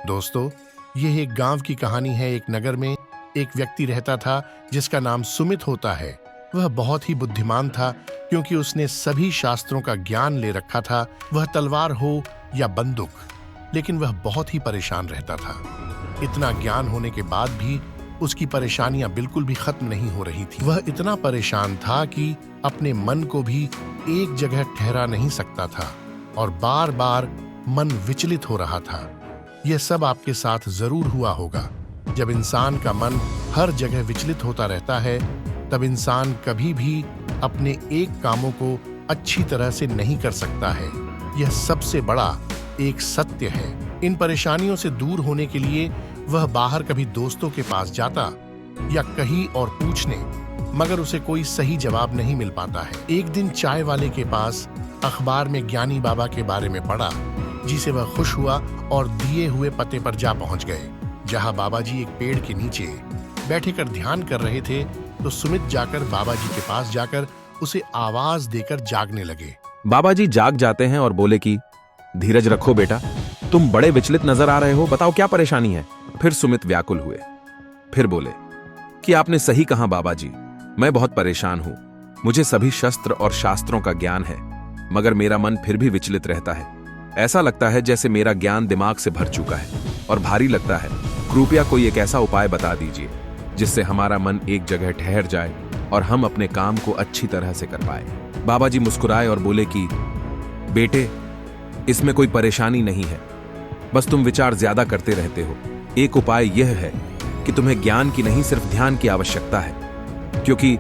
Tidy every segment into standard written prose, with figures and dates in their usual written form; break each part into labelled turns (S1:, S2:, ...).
S1: दोस्तों, यह एक गांव की कहानी है। एक नगर में एक व्यक्ति रहता था जिसका नाम सुमित होता है। वह बहुत ही बुद्धिमान था क्योंकि उसने सभी शास्त्रों का ज्ञान ले रखा था, वह तलवार हो या बंदूक। लेकिन वह बहुत ही परेशान रहता था। इतना ज्ञान होने के बाद भी उसकी परेशानियां बिल्कुल भी खत्म नहीं हो रही थी। वह इतना परेशान था कि अपने मन को भी एक जगह ठहरा नहीं सकता था और बार बार मन विचलित हो रहा था। यह सब आपके साथ जरूर हुआ होगा। जब इंसान का मन हर जगह विचलित होता रहता है, तब इंसान कभी भी अपने एक कामों को अच्छी तरह से नहीं कर सकता है। यह सबसे बड़ा एक सत्य है। इन परेशानियों से दूर होने के लिए वह बाहर कभी दोस्तों के पास जाता या कहीं और पूछने, मगर उसे कोई सही जवाब नहीं मिल पाता है। एक दिन चाय वाले के पास अखबार में ज्ञानी बाबा के बारे में पढ़ा, जिसे वह खुश हुआ और दिए हुए पते पर जा पहुंच गए, जहां बाबा जी एक पेड़ के नीचे बैठे कर ध्यान कर रहे थे। तो सुमित जाकर बाबा जी के पास जाकर उसे आवाज देकर जागने लगे।
S2: बाबा जी जाग जाते हैं और बोले कि धीरज रखो बेटा, तुम बड़े विचलित नजर आ रहे हो, बताओ क्या परेशानी है। फिर सुमित व्याकुल हुए, फिर बोले कि आपने सही कहा बाबा जी, मैं बहुत परेशान हूं। मुझे सभी शस्त्र और शास्त्रों का ज्ञान है, मगर मेरा मन फिर भी विचलित रहता है। ऐसा लगता है जैसे मेरा ज्ञान दिमाग से भर चुका है और भारी लगता है। कृपया कोई एक ऐसा उपाय बता दीजिए जिससे हमारा मन एक जगह ठहर जाए और हम अपने काम को अच्छी तरह से कर पाए। बाबा जी मुस्कुराए और बोले कि बेटे, इसमें कोई परेशानी नहीं है, बस तुम विचार ज्यादा करते रहते हो। एक उपाय यह है कि तुम्हें ज्ञान की नहीं सिर्फ ध्यान की आवश्यकता है, क्योंकि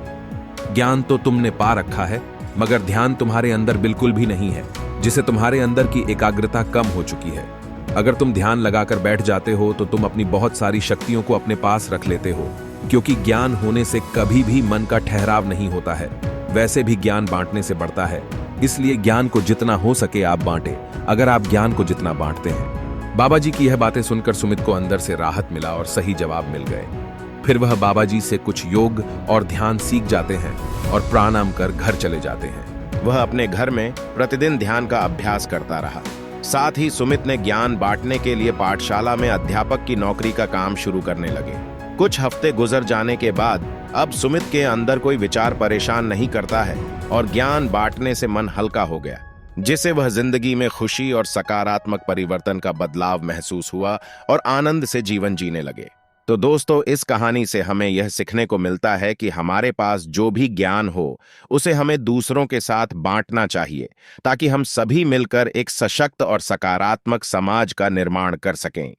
S2: ज्ञान तो तुमने पा रखा है, मगर ध्यान तुम्हारे अंदर बिल्कुल भी नहीं है, जिसे तुम्हारे अंदर की एकाग्रता कम हो चुकी है। अगर तुम ध्यान लगाकर बैठ जाते हो तो तुम अपनी बहुत सारी शक्तियों को अपने पास रख लेते हो, क्योंकि ज्ञान होने से कभी भी मन का ठहराव नहीं होता है। वैसे भी ज्ञान बांटने से बढ़ता है, इसलिए ज्ञान को जितना हो सके आप बांटें, अगर आप ज्ञान को जितना बांटते हैं। बाबा जी की यह बातें सुनकर सुमित को अंदर से राहत मिला और सही जवाब मिल गए। फिर वह बाबा जी से कुछ योग और ध्यान सीख जाते हैं और प्रणाम कर घर चले जाते हैं।
S3: वह अपने घर में प्रतिदिन ध्यान का अभ्यास करता रहा। साथ ही सुमित ने ज्ञान बांटने के लिए पाठशाला में अध्यापक की नौकरी का काम शुरू करने लगे। कुछ हफ्ते गुजर जाने के बाद अब सुमित के अंदर कोई विचार परेशान नहीं करता है और ज्ञान बांटने से मन हल्का हो गया, जिससे वह जिंदगी में खुशी और सकारात्मक परिवर्तन का बदलाव महसूस हुआ और आनंद से जीवन जीने लगे। तो दोस्तों, इस कहानी से हमें यह सीखने को मिलता है कि हमारे पास जो भी ज्ञान हो उसे हमें दूसरों के साथ बांटना चाहिए, ताकि हम सभी मिलकर एक सशक्त और सकारात्मक समाज का निर्माण कर सकें।